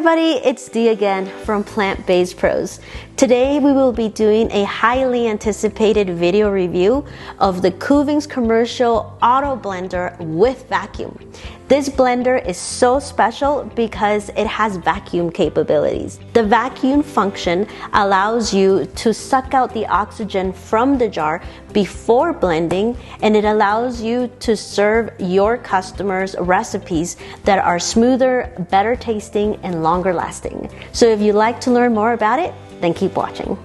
everybody, it's Dee again from Plant-Based Pros. Today we will be doing a highly anticipated video review of the Kuvings commercial auto blender with vacuum. This blender is so special because it has vacuum capabilities. The vacuum function allows you to suck out the oxygen from the jar before blending, and it allows you to serve your customers recipes that are smoother, better tasting, and longer lasting. So if you'd like to learn more about it, then keep watching.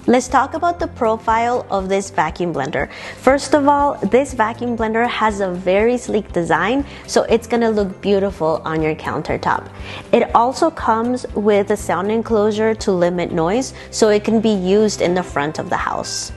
Let's talk about the profile of this vacuum blender. First of all, this vacuum blender has a very sleek design, so it's gonna look beautiful on your countertop. It also comes with a sound enclosure to limit noise, so it can be used in the front of the house.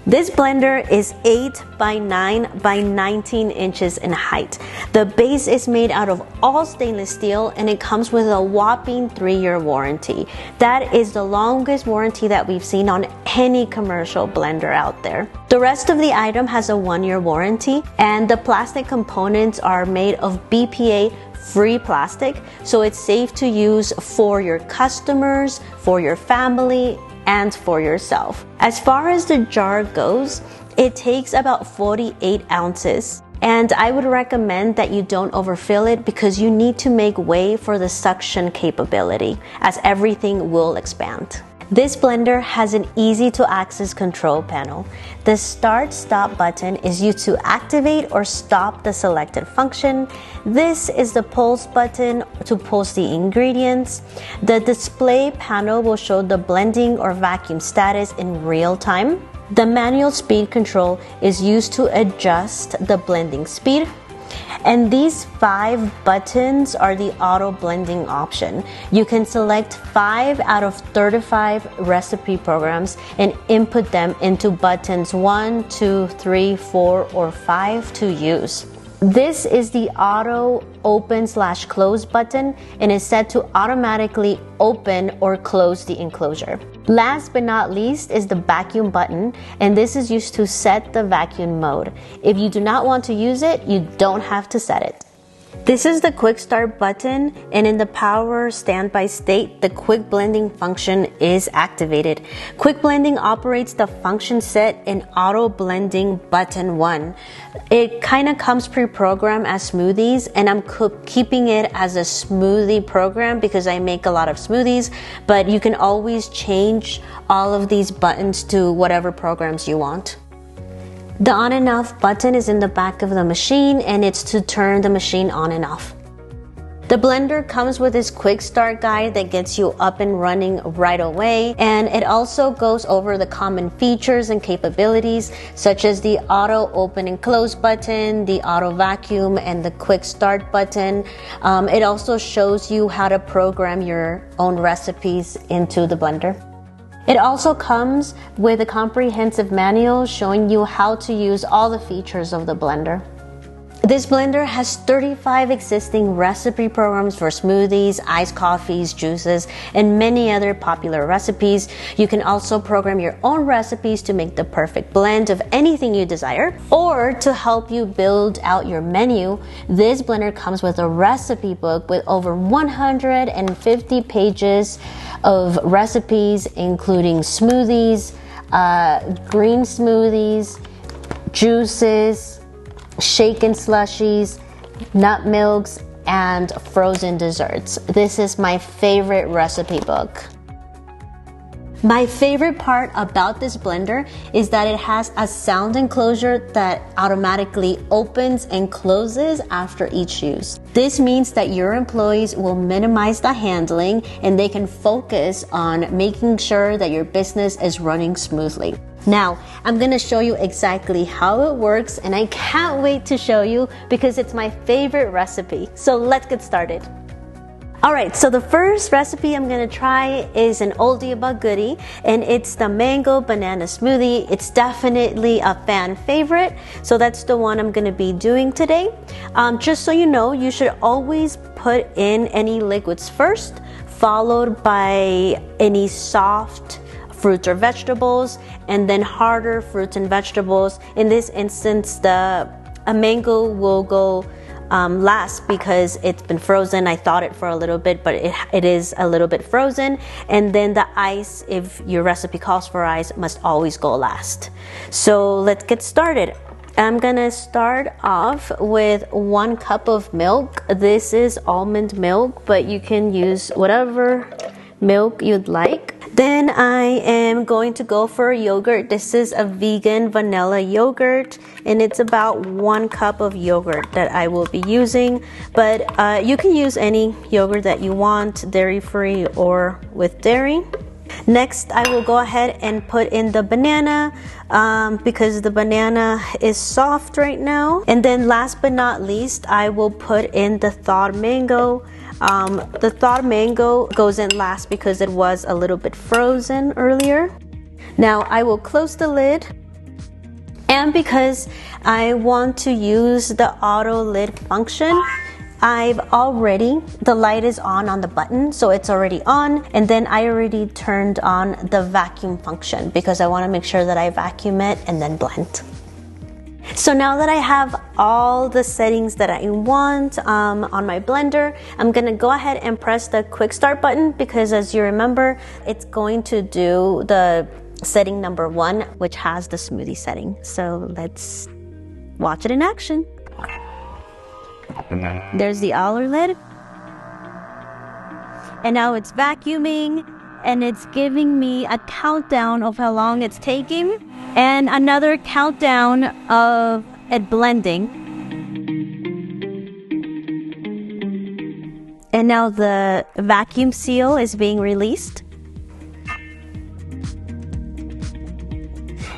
This blender is 8 by 9 by 19 inches in height. The base is made out of all stainless steel, and it comes with a whopping 3-year warranty. That is the longest warranty that we've seen on any commercial blender out there. The rest of the item has a 1-year warranty, and the plastic components are made of BPA-free plastic, so it's safe to use for your customers, for your family, and for yourself. As far as the jar goes, it takes about 48 ounces. And I would recommend that you don't overfill it because you need to make way for the suction capability, as everything will expand. This blender has an easy to access control panel. The start-stop button is used to activate or stop the selected function. This is the pulse button to pulse the ingredients. The display panel will show the blending or vacuum status in real time. The manual speed control is used to adjust the blending speed. And these 5 buttons are the auto blending option. You can select 5 out of 35 recipe programs and input them into buttons 1, 2, 3, 4, or 5 to use. This is the auto open/close button and is set to automatically open or close the enclosure. Last but not least is the vacuum button, and this is used to set the vacuum mode. If you do not want to use it, you don't have to set it. This is the quick start button, and in the power standby state, the quick blending function is activated. Quick blending operates the function set in auto blending button 1. It kind of comes pre-programmed as smoothies, and I'm keeping it as a smoothie program because I make a lot of smoothies, but you can always change all of these buttons to whatever programs you want. The on and off button is in the back of the machine, and it's to turn the machine on and off. The blender comes with this quick start guide that gets you up and running right away, and it also goes over the common features and capabilities such as the auto open and close button, the auto vacuum, and the quick start button. It also shows you how to program your own recipes into the blender. It also comes with a comprehensive manual showing you how to use all the features of the blender. This blender has 35 existing recipe programs for smoothies, iced coffees, juices, and many other popular recipes. You can also program your own recipes to make the perfect blend of anything you desire. Or to help you build out your menu, this blender comes with a recipe book with over 150 pages of recipes, including smoothies, green smoothies, juices, shaken slushies, nut milks, and frozen desserts. This is my favorite recipe book. My favorite part about this blender is that it has a sound enclosure that automatically opens and closes after each use. This means that your employees will minimize the handling and they can focus on making sure that your business is running smoothly. Now, I'm gonna show you exactly how it works, and I can't wait to show you because it's my favorite recipe. So let's get started. Alright, so the first recipe I'm gonna try is an oldie but goodie, and it's the mango banana smoothie. It's definitely a fan favorite, so that's the one I'm gonna be doing today. Just so you know, you should always put in any liquids first, followed by any soft fruits or vegetables, and then harder fruits and vegetables. In this instance, a mango will go last because it's been frozen. I thawed it for a little bit, but it is a little bit frozen. And then the ice, if your recipe calls for ice, must always go last. So let's get started. I'm gonna start off with 1 cup of milk. This is almond milk, but you can use whatever milk you'd like. Then I am going to go for yogurt. This is a vegan vanilla yogurt, and it's about 1 cup of yogurt that I will be using. But you can use any yogurt that you want, dairy-free or with dairy. Next, I will go ahead and put in the banana because the banana is soft right now. And then last but not least, I will put in the thawed mango. The thawed mango goes in last because it was a little bit frozen earlier. Now I will close the lid. And because I want to use the auto lid function, the light is on the button, so it's already on, and then I already turned on the vacuum function because I want to make sure that I vacuum it and then blend. So now that I have all the settings that I want on my blender, I'm gonna go ahead and press the quick start button because, as you remember, it's going to do the setting number 1, which has the smoothie setting. So let's watch it in action. There's the auto lid, and now it's vacuuming, and it's giving me a countdown of how long it's taking and another countdown of it blending. And now the vacuum seal is being released,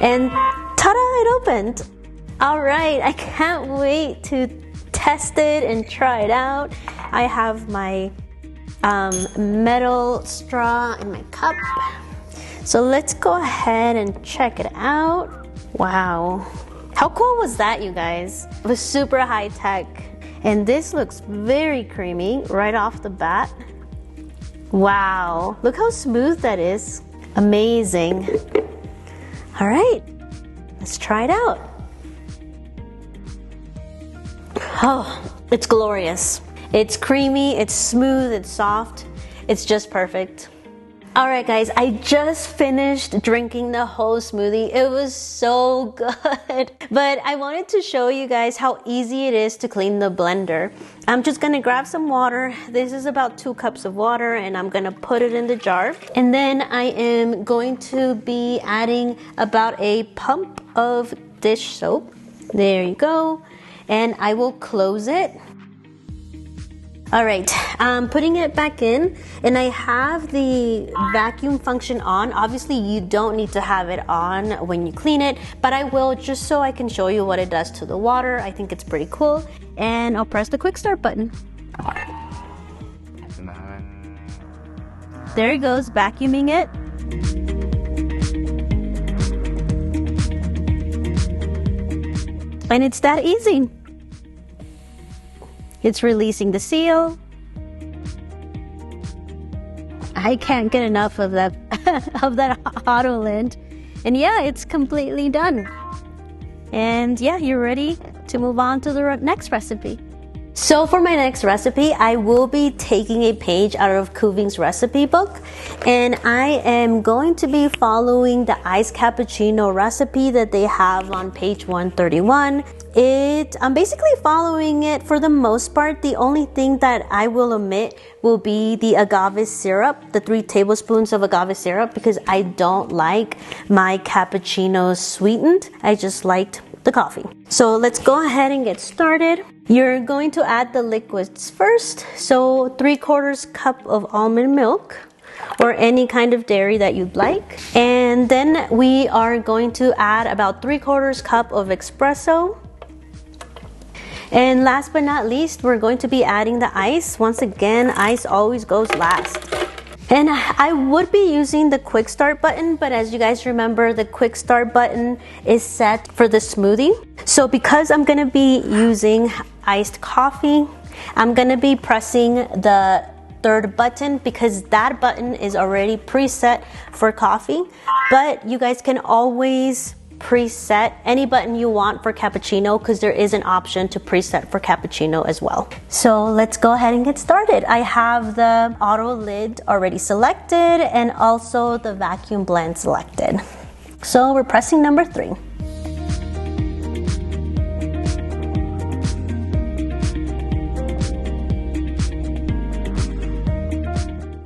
and ta-da, it opened. All right, I can't wait to test it and try it out. I have my metal straw in my cup. So let's go ahead and check it out. Wow. How cool was that, you guys? It was super high tech. And this looks very creamy right off the bat. Wow. Look how smooth that is. Amazing. All right, let's try it out. Oh, it's glorious. It's creamy, it's smooth, it's soft. It's just perfect. All right, guys, I just finished drinking the whole smoothie. It was so good. But I wanted to show you guys how easy it is to clean the blender. I'm just gonna grab some water. This is about 2 cups of water, and I'm gonna put it in the jar. And then I am going to be adding about a pump of dish soap. There you go. And I will close it. All right, I'm putting it back in, and I have the vacuum function on. Obviously, you don't need to have it on when you clean it, but I will just so I can show you what it does to the water. I think it's pretty cool. And I'll press the quick start button. There it goes, vacuuming it. And it's that easy. It's releasing the seal. I can't get enough of that of that auto lid. And yeah, it's completely done. And yeah, you're ready to move on to the next recipe. So for my next recipe, I will be taking a page out of Kuvings recipe book, and I am going to be following the iced cappuccino recipe that they have on page 131. I'm basically following it for the most part. The only thing that I will omit will be the agave syrup, the 3 tablespoons of agave syrup, because I don't like my cappuccinos sweetened. I just liked the coffee. So let's go ahead and get started. You're going to add the liquids first. So 3/4 cup of almond milk or any kind of dairy that you'd like. And then we are going to add about 3/4 cup of espresso. And last but not least, we're going to be adding the ice. Once again, ice always goes last. And I would be using the quick start button, but as you guys remember, the quick start button is set for the smoothie. So because I'm gonna be using iced coffee, I'm gonna be pressing the 3rd button because that button is already preset for coffee. But you guys can always preset any button you want for cappuccino, because there is an option to preset for cappuccino as well. So let's go ahead and get started. I have the auto lid already selected and also the vacuum blend selected. So we're pressing number 3.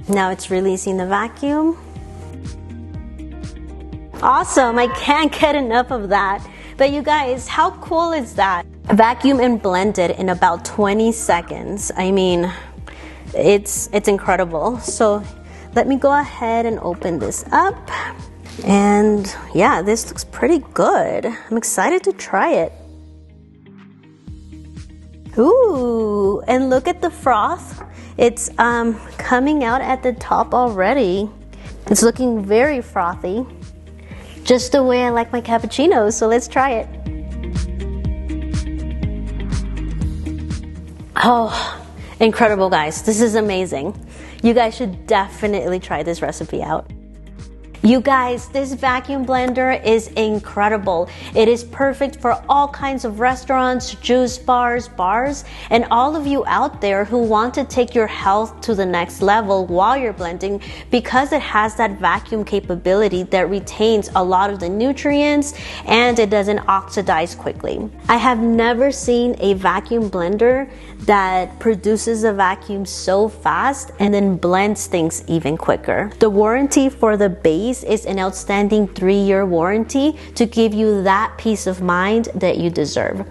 Now it's releasing the vacuum. Awesome, I can't get enough of that. But you guys, how cool is that? Vacuum and blended in about 20 seconds. I mean, it's incredible. So let me go ahead and open this up. And yeah, this looks pretty good. I'm excited to try it. Ooh, and look at the froth. It's coming out at the top already. It's looking very frothy, just the way I like my cappuccinos. So let's try it. Oh, incredible, guys. This is amazing. You guys should definitely try this recipe out. You guys, this vacuum blender is incredible. It is perfect for all kinds of restaurants, juice bars, and all of you out there who want to take your health to the next level while you're blending, because it has that vacuum capability that retains a lot of the nutrients and it doesn't oxidize quickly. I have never seen a vacuum blender that produces a vacuum so fast and then blends things even quicker. The warranty for the base is an outstanding 3-year warranty to give you that peace of mind that you deserve.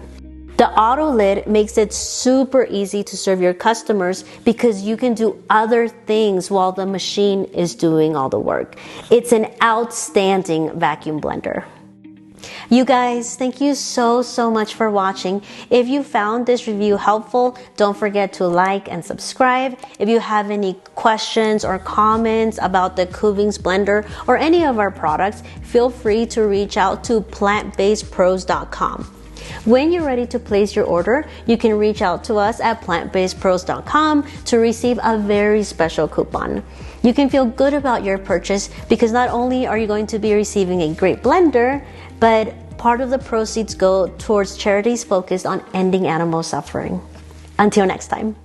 The auto lid makes it super easy to serve your customers because you can do other things while the machine is doing all the work. It's an outstanding vacuum blender. You guys, thank you so much for watching. If you found this review helpful, don't forget to like and subscribe. If you have any questions or comments about the Kuvings blender or any of our products, feel free to reach out to plantbasedpros.com. When you're ready to place your order, you can reach out to us at plantbasedpros.com to receive a very special coupon. You can feel good about your purchase because not only are you going to be receiving a great blender, but part of the proceeds go towards charities focused on ending animal suffering. Until next time.